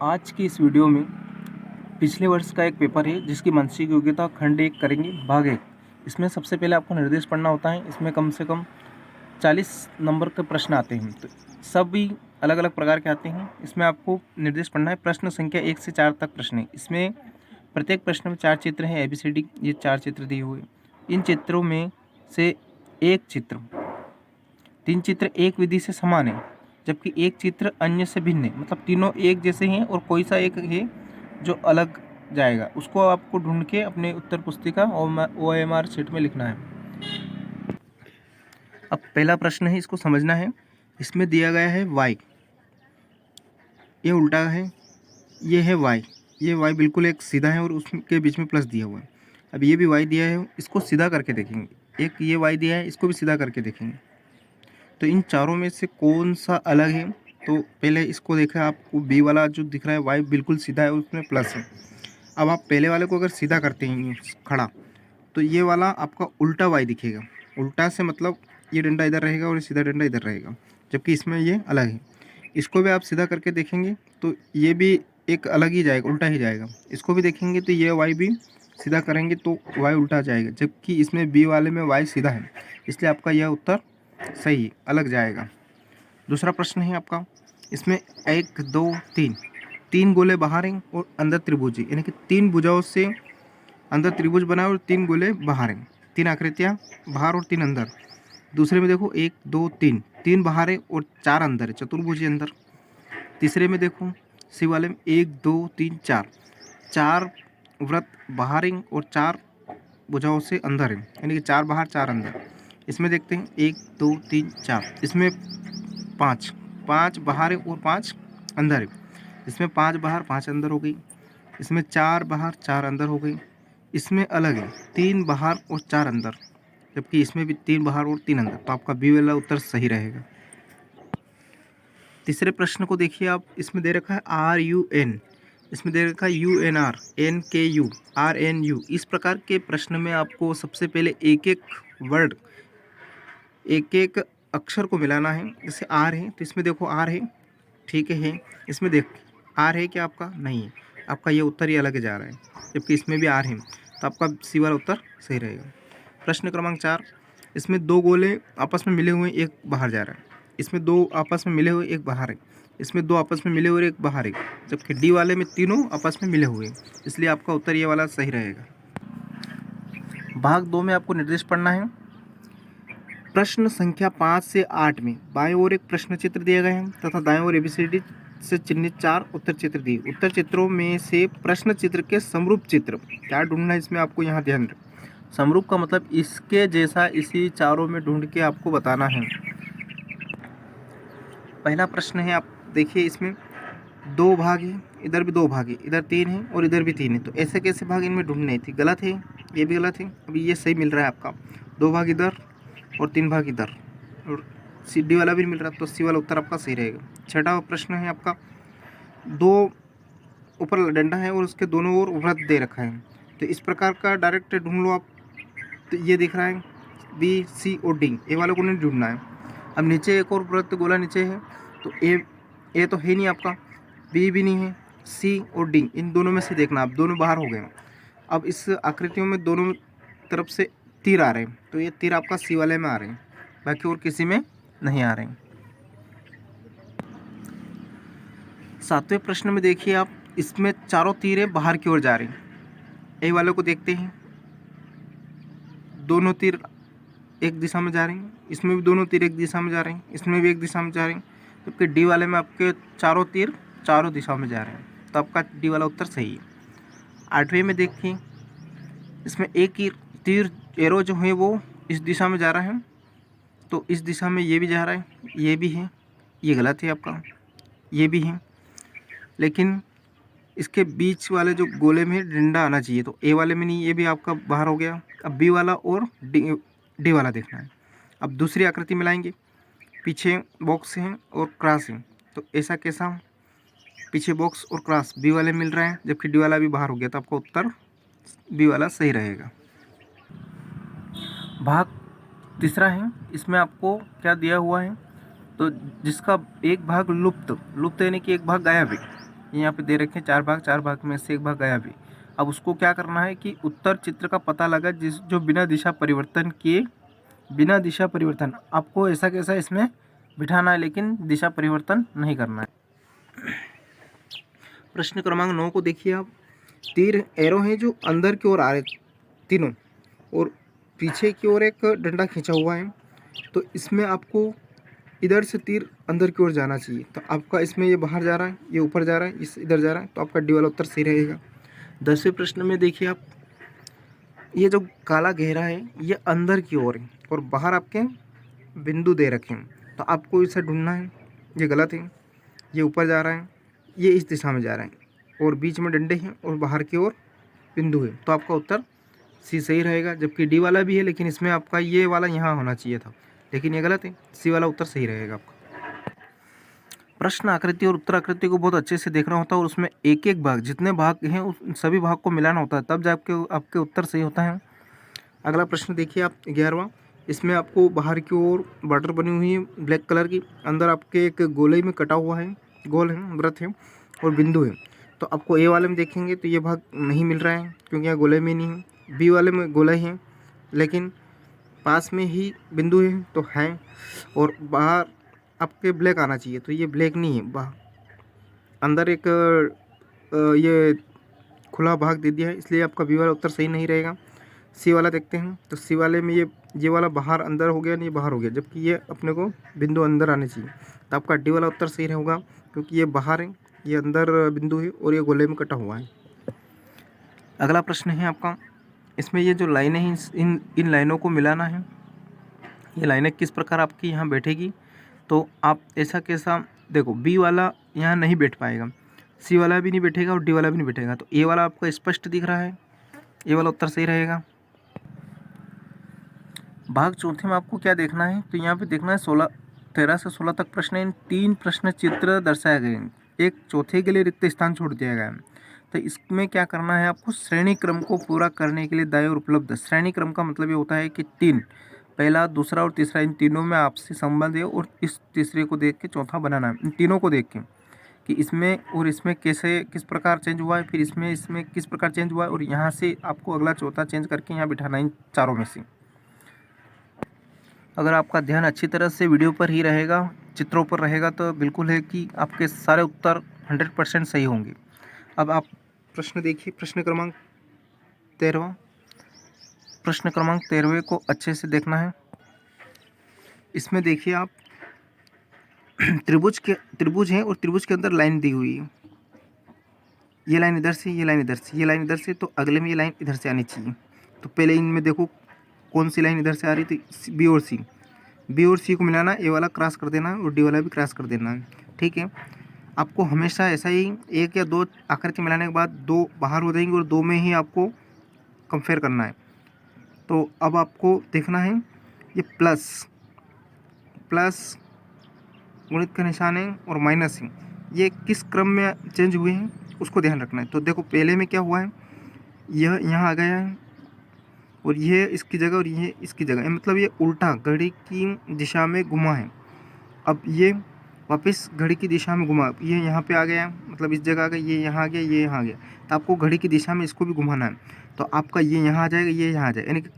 आज की इस वीडियो में पिछले वर्ष का एक पेपर है जिसकी मानसिक योग्यता खंड 1 करेंगे भाग 1। इसमें सबसे पहले आपको निर्देश पढ़ना होता है। इसमें कम से कम 40 नंबर के प्रश्न आते हैं, तो सभी अलग अलग प्रकार के आते हैं। इसमें आपको निर्देश पढ़ना है। प्रश्न संख्या 1 से 4 तक प्रश्न है। इसमें प्रत्येक प्रश्न में 4 चित्र हैं, ABCD ये 4 चित्र दिए हुए। इन चित्रों में से एक चित्र 3 चित्र एक विधि से समान है, जबकि एक चित्र अन्य से भिन्न है। मतलब तीनों एक जैसे हैं और कोई सा एक है जो अलग जाएगा, उसको आपको ढूंढ के अपने उत्तर पुस्तिका OMR शीट में लिखना है। अब पहला प्रश्न है, इसको समझना है। इसमें दिया गया है y, ये उल्टा है, ये है y। ये y बिल्कुल एक सीधा है और उसके बीच में प्लस दिया हुआ है। अब ये भी y दिया है, इसको सीधा करके देखेंगे। एक ये y दिया है, इसको भी सीधा करके देखेंगे। तो इन चारों में से कौन सा अलग है? तो पहले इसको देखा, आपको बी वाला जो दिख रहा है वाई बिल्कुल सीधा है, उसमें प्लस है। अब आप पहले वाले को अगर सीधा करते हैं खड़ा, तो ये वाला आपका उल्टा वाई दिखेगा। उल्टा से मतलब ये डंडा इधर रहेगा और सीधा डंडा इधर रहेगा, जबकि इसमें ये अलग है। इसको भी आप सीधा करके देखेंगे तो ये भी एक अलग ही जाएगा, उल्टा ही जाएगा। इसको भी देखेंगे तो ये वाई भी सीधा करेंगे तो वाई उल्टा जाएगा, जबकि इसमें बी वाले में वाई सीधा है, इसलिए आपका यह उत्तर सही अलग जाएगा। दूसरा प्रश्न है आपका, इसमें 1 2 3 गोले बाहर हैं और अंदर त्रिभुज है, यानी कि 3 भुजाओं से अंदर त्रिभुज बना और 3 गोले बाहर हैं। 3 आकृतियाँ बाहर और 3 अंदर। दूसरे में देखो 1 2 3 बाहर है और 4 अंदर है, चतुर्भुज अंदर। तीसरे में देखो सी वाले में 1 2 3 4 वृत्त बाहर हैं और 4 भुजाओं से अंदर है, यानी कि 4 बाहर 4 अंदर। इसमें देखते हैं 1 2 3 4, इसमें 5 बाहर है और 5 अंदर है। इसमें 5 बाहर 5 अंदर हो गई। इसमें 4 बाहर 4 अंदर हो गई। इसमें अलग है 3 बाहर और 4 अंदर, जबकि इसमें भी 3 बाहर और 3 अंदर, तो आपका बी वाला उत्तर सही रहेगा। तीसरे प्रश्न को देखिए आप, इसमें दे रखा है RUN, इसमें दे रखा है UNR, NKU, RNU। इस प्रकार के प्रश्न में आपको सबसे पहले एक एक वर्ड, एक एक अक्षर को मिलाना है। जैसे आर है तो इसमें देखो आर है, ठीक है। इसमें देख आर है क्या? आपका नहीं है, आपका ये उत्तर ही अलग जा रहा है, जबकि इसमें भी आर है, तो आपका सी वाला उत्तर सही रहेगा। प्रश्न क्रमांक 4, इसमें 2 गोले आपस में मिले हुए एक बाहर जा रहा है। इसमें 2 आपस में मिले हुए एक बाहर है। इसमें 2 आपस में मिले हुए एक बाहर है, जबकि डी वाले में तीनों आपस में मिले हुए हैं, इसलिए आपका उत्तर ये वाला सही रहेगा। भाग 2 में आपको निर्देश पढ़ना है। प्रश्न संख्या 5 से 8 में बाएं ओर एक प्रश्न चित्र दिया गया है तथा दाएं ओर ABCD से चिन्हित 4 उत्तर चित्र दिए। उत्तर चित्रों में से प्रश्न चित्र के समरूप चित्र क्या ढूंढना है, इसमें आपको यहाँ ध्यान रखें। समरूप का मतलब इसके जैसा इसी चारों में ढूंढ के आपको बताना है। पहला प्रश्न है, आप देखिए इसमें 2 भाग है, इधर भी 2 भाग है, इधर 3 है और इधर भी 3 है, तो ऐसे कैसे भाग इनमें ढूंढने थे? गलत है, ये भी गलत है। अभी ये सही मिल रहा है आपका, 2 भाग इधर और 3 भाग इधर, और डी वाला भी मिल रहा है, तो सी वाला उत्तर आपका सही रहेगा। छठा प्रश्न है आपका, 2 ऊपर डंडा है और उसके दोनों ओर वृत्त दे रखा है, तो इस प्रकार का डायरेक्ट ढूंढ लो आप। तो ये दिख रहा है B C और D, ए वाले को नहीं ढूंढना है। अब नीचे एक और वृत्त गोला नीचे है, तो ए तो है नहीं आपका, B भी नहीं है, C और D इन दोनों में से देखना आप, दोनों बाहर हो गए। अब इस आकृतियों में दोनों तरफ से तीर आ रहे हैं, तो ये तीर आपका सी वाले में आ रहे हैं, बाकी और किसी में नहीं आ रहे हैं। 7वें प्रश्न में देखिए आप, इसमें चारों तीरें बाहर की ओर जा रही हैं। ए वाले को देखते हैं, दोनों तीर एक दिशा में जा रहे हैं, इसमें भी दोनों तीर एक दिशा में जा रहे हैं, इसमें भी एक दिशा में जा रहे हैं, जबकि डी वाले में आपके चारों तीर चारों दिशा में जा रहे हैं, तो आपका डी वाला उत्तर सही है। 8वें में देखिए, इसमें एक ही तीर एरो जो है वो इस दिशा में जा रहा है, तो इस दिशा में ये भी जा रहा है, ये भी है, ये गलत है आपका, ये भी है, लेकिन इसके बीच वाले जो गोले में डंडा आना चाहिए, तो ए वाले में नहीं, ये भी आपका बाहर हो गया। अब बी वाला और डी वाला देखना है। अब दूसरी आकृति मिलाएंगे, पीछे बॉक्स है और क्रॉस है, तो ऐसा कैसा? पीछे बॉक्स और क्रॉस बी वाले मिल रहा है, जबकि डी वाला भी बाहर हो गया, तो आपका उत्तर बी वाला सही रहेगा। भाग तीसरा है, इसमें आपको क्या दिया हुआ है, तो जिसका एक भाग लुप्त यानी कि एक भाग गायब है, ये यहाँ पे दे रखे हैं 4 भाग, 4 भाग में से 1 भाग गया भी। अब उसको क्या करना है कि उत्तर चित्र का पता लगा जो बिना दिशा परिवर्तन किए, बिना दिशा परिवर्तन, आपको ऐसा कैसा इसमें बिठाना है, लेकिन दिशा परिवर्तन नहीं करना है। प्रश्न क्रमांक 9 को देखिए आप। तीर एरो हैं जो अंदर की ओर आ रहे तीनों, और पीछे की ओर एक डंडा खींचा हुआ है। तो इसमें आपको इधर से तीर अंदर की ओर जाना चाहिए। तो आपका इसमें ये बाहर जा रहा है, ये ऊपर जा रहा है, इस इधर जा रहा है, तो आपका डी वाला उत्तर सही रहेगा। 10वें प्रश्न में देखिए आप, ये जो काला घेरा है ये अंदर की ओर है और बाहर आपके बिंदु दे रखे हैं, तो आपको इसे ढूंढना है। ये गलत है, ये ऊपर जा रहा है, ये इस दिशा में जा रहा है और बीच में डंडे हैं और बाहर की ओर बिंदु है, तो आपका उत्तर सी सही रहेगा। जबकि डी वाला भी है, लेकिन इसमें आपका ये वाला यहाँ होना चाहिए था, लेकिन ये गलत है, सी वाला उत्तर सही रहेगा आपका। प्रश्न आकृति और उत्तर आकृति को बहुत अच्छे से देखना होता है और उसमें एक एक भाग, जितने भाग हैं उस सभी भाग को मिलाना होता है, तब जाके आपके उत्तर सही होता है। अगला प्रश्न देखिए आप 11वां। इसमें आपको बाहर की ओर बॉर्डर बनी हुई है ब्लैक कलर की, अंदर आपके एक गोले में कटा हुआ है, गोल है, वृत्त है और बिंदु है। तो आपको ए वाले में देखेंगे तो ये भाग नहीं मिल रहा है क्योंकि यहाँ गोले में नहीं है। बी वाले में गोला ही है लेकिन पास में ही बिंदु है तो है, और बाहर आपके ब्लैक आना चाहिए, तो ये ब्लैक नहीं है, बाहर अंदर एक ये खुला भाग दे दिया है, इसलिए आपका बी वाला उत्तर सही नहीं रहेगा। सी वाला देखते हैं, तो सी वाले में ये वाला बाहर अंदर हो गया, नहीं बाहर हो गया, जबकि ये अपने को बिंदु अंदर आने चाहिए, तो आपका डी वाला उत्तर सही होगा क्योंकि ये बाहर है, ये अंदर बिंदु है और ये गोले में कटा हुआ है। अगला प्रश्न है आपका, इसमें ये जो लाइनें हैं इन लाइनों को मिलाना है। ये लाइनें किस प्रकार आपकी यहाँ बैठेगी, तो आप ऐसा कैसा देखो, बी वाला यहाँ नहीं बैठ पाएगा, सी वाला भी नहीं बैठेगा और डी वाला भी नहीं बैठेगा, तो ए वाला आपका स्पष्ट दिख रहा है, ये वाला उत्तर सही रहेगा। भाग चौथे में आपको क्या देखना है, तो यहाँ पे देखना है 13 से 16 तक प्रश्न, इन 3 प्रश्न चित्र दर्शाए गए हैं, एक चौथे के लिए रिक्त स्थान छोड़ दिया गया है। तो इसमें क्या करना है आपको, श्रेणी क्रम को पूरा करने के लिए दाएं और उपलब्ध। श्रेणी क्रम का मतलब ये होता है कि 3, पहला, दूसरा और तीसरा, इन तीनों में आपसी संबंध है और इस तीसरे को देख के चौथा बनाना है। इन तीनों को देख के कि इसमें और इसमें कैसे किस प्रकार चेंज हुआ है, फिर इसमें किस प्रकार चेंज हुआ है, और यहाँ से आपको अगला चौथा चेंज करके यहाँ बिठाना है इन चारों में से। अगर आपका ध्यान अच्छी तरह से वीडियो पर ही रहेगा, चित्रों पर रहेगा, तो बिल्कुल है कि आपके सारे उत्तर 100% सही होंगे। अब आप प्रश्न देखिए, प्रश्न क्रमांक 13वां। प्रश्न क्रमांक 13वें को अच्छे से देखना है। इसमें देखिए आप त्रिभुज है और त्रिभुज के अंदर लाइन दी हुई है, ये लाइन इधर से, ये लाइन इधर से, ये लाइन इधर से, तो अगले में ये लाइन इधर से आनी चाहिए। तो पहले इनमें देखो कौन सी लाइन इधर से आ रही थी, बी और सी को मिलाना, ए वाला क्रॉस कर देना और डी वाला भी क्रॉस कर देना है, ठीक है। आपको हमेशा ऐसा ही 1 या 2 आकृति मिलाने के बाद 2 बाहर हो जाएंगे और 2 में ही आपको कंपेयर करना है। तो अब आपको देखना है ये प्लस गुणित का निशान है और माइनस है, ये किस क्रम में चेंज हुए हैं उसको ध्यान रखना है। तो देखो पहले में क्या हुआ है, यह यहाँ आ गया है और ये इसकी जगह और ये इसकी जगह, मतलब ये उल्टा घड़ी की दिशा में घुमा है। अब ये वापस घड़ी की दिशा में घुमा, ये यहाँ पे आ गया, मतलब इस जगह आ गया, ये यहाँ आ गया, ये यहाँ आ गया, तो आपको घड़ी की दिशा में इसको भी घुमाना है। तो आपका ये यहाँ आ जाएगा, ये यहाँ आ जाएगा, यानी कि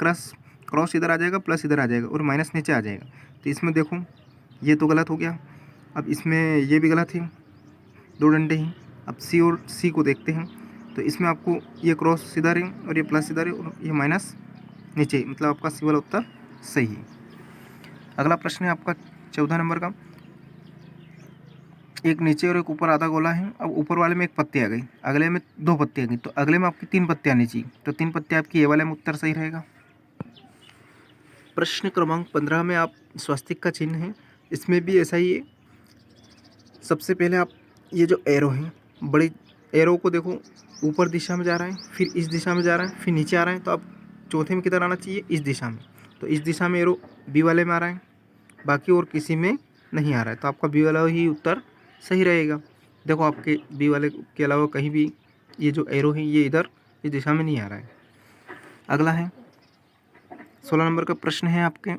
क्रॉस इधर आ जाएगा, प्लस इधर आ जाएगा और माइनस नीचे आ जाएगा। तो इसमें देखो ये तो गलत हो गया, अब इसमें ये भी गलत है, 2 डंडे हैं। अब सी और सी को देखते हैं, तो इसमें आपको ये क्रॉस इधर है और ये प्लस इधर है और ये माइनस नीचे, मतलब आपका सी वाला उत्तर सही है। अगला प्रश्न है आपका 14 नंबर का, एक नीचे और एक ऊपर आधा गोला है। अब ऊपर वाले में एक पत्ती आ गई, अगले में 2 पत्ती आ गई, तो अगले में आपकी 3 पत्ती आनी चाहिए, तो 3 पत्ती आपकी ये वाले में उत्तर सही रहेगा। प्रश्न क्रमांक 15 में आप स्वास्तिक का चिन्ह है, इसमें भी ऐसा ही है। सबसे पहले आप ये जो एरो है, बड़ी एरो को देखो, ऊपर दिशा में जा रहा है, फिर इस दिशा में जा रहा है, फिर नीचे आ रहा है, तो आप चौथे में किधर आना चाहिए, इस दिशा में। तो इस दिशा में एरो बी वाले में आ रहा है, बाकी और किसी में नहीं आ रहा है, तो आपका बी वाला ही उत्तर सही रहेगा। देखो आपके बी वाले के अलावा कहीं भी ये जो एरो है ये इधर इस दिशा में नहीं आ रहा है। अगला है 16 नंबर का प्रश्न है आपके,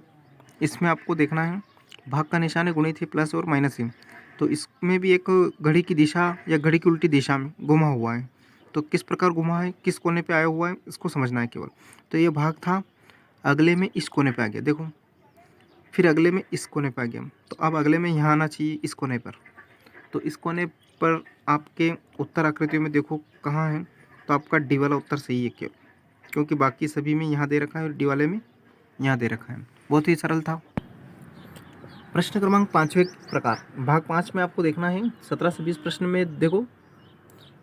इसमें आपको देखना है भाग का निशान है, गुणित है, प्लस और माइनस है। तो इसमें भी एक घड़ी की दिशा या घड़ी की उल्टी दिशा में घुमा हुआ है। तो किस प्रकार घुमा है, किस कोने पे आया हुआ है, इसको समझना है केवल। तो ये भाग था, अगले में इस कोने पे आ गया, देखो, फिर अगले में इस कोने पे आ गया। तो अब अगले में यहाँ आना चाहिए, इस कोने पर। तो इस कोने पर आपके उत्तर आकृतियों में देखो कहाँ है, तो आपका डी वाला उत्तर सही है क्यों, क्योंकि बाकी सभी में यहाँ दे रखा है और डी वाले में यहाँ दे रखा है। बहुत ही सरल था। प्रश्न क्रमांक 5वें प्रकार, भाग 5 में आपको देखना है 17 से 20 प्रश्न में। देखो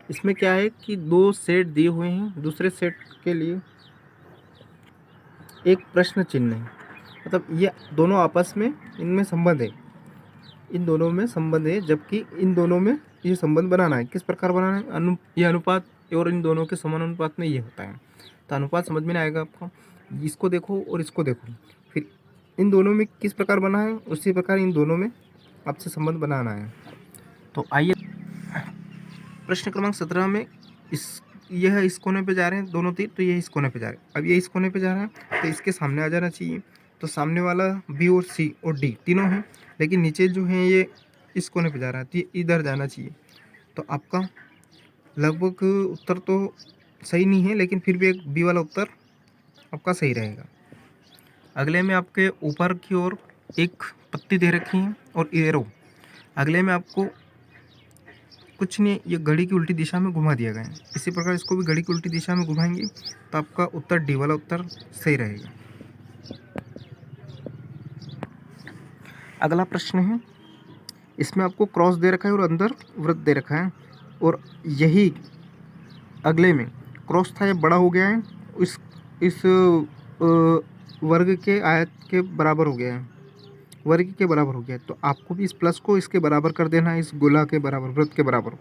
इसमें क्या है कि 2 सेट दिए हुए हैं, दूसरे सेट के लिए एक प्रश्न चिन्ह है, मतलब ये दोनों आपस में इनमें संबंध है, इन दोनों में संबंध है, जबकि इन दोनों में ये संबंध बनाना है। किस प्रकार बनाना है, ये अनुपात और इन दोनों के समान अनुपात में ये होता है। तो अनुपात समझ में आएगा आपको, इसको देखो और इसको देखो, फिर इन दोनों में किस प्रकार बना है, उसी प्रकार इन दोनों में आपसे संबंध बनाना है। तो आइए प्रश्न क्रमांक 17 में यह इस कोने पे जा रहे हैं दोनों तीर, तो ये इस कोने पे जा रहे हैं। अब ये इस कोने पे जा रहा है तो इसके सामने आ जाना चाहिए। तो सामने वाला बी और सी और डी तीनों हैं, लेकिन नीचे जो है ये इस कोने पे जा रहा है, तो ये इधर जाना चाहिए। तो आपका लगभग उत्तर तो सही नहीं है, लेकिन फिर भी एक बी वाला उत्तर आपका सही रहेगा। अगले में आपके ऊपर की ओर एक पत्ती दे रखी है और एरो, अगले में आपको कुछ नहीं, ये घड़ी की उल्टी दिशा में घुमा दिया गया है। इसी प्रकार इसको भी घड़ी की उल्टी दिशा में घुमाएंगे तो आपका उत्तर डी वाला उत्तर सही रहेगा। अगला प्रश्न है, इसमें आपको क्रॉस दे रखा है और अंदर वृत्त दे रखा है, और यही अगले में क्रॉस था, ये बड़ा हो गया है, इस वर्ग के आयत के बराबर हो गया है, वर्ग के बराबर हो गया है। तो आपको भी इस प्लस को इसके बराबर कर देना है, इस गोला के बराबर, वृत्त के बराबर,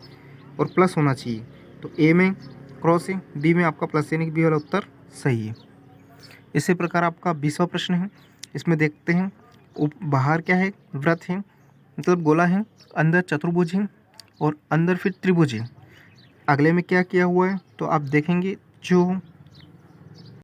और प्लस होना चाहिए। तो ए में क्रॉस है, बी में आपका प्लस, यानी कि बी वाला उत्तर सही है। इसी प्रकार आपका 20वां प्रश्न है, इसमें देखते हैं बाहर क्या है, वृत्त है, मतलब गोला है, अंदर चतुर्भुज है और अंदर फिर त्रिभुज है। अगले में क्या किया हुआ है, तो आप देखेंगे जो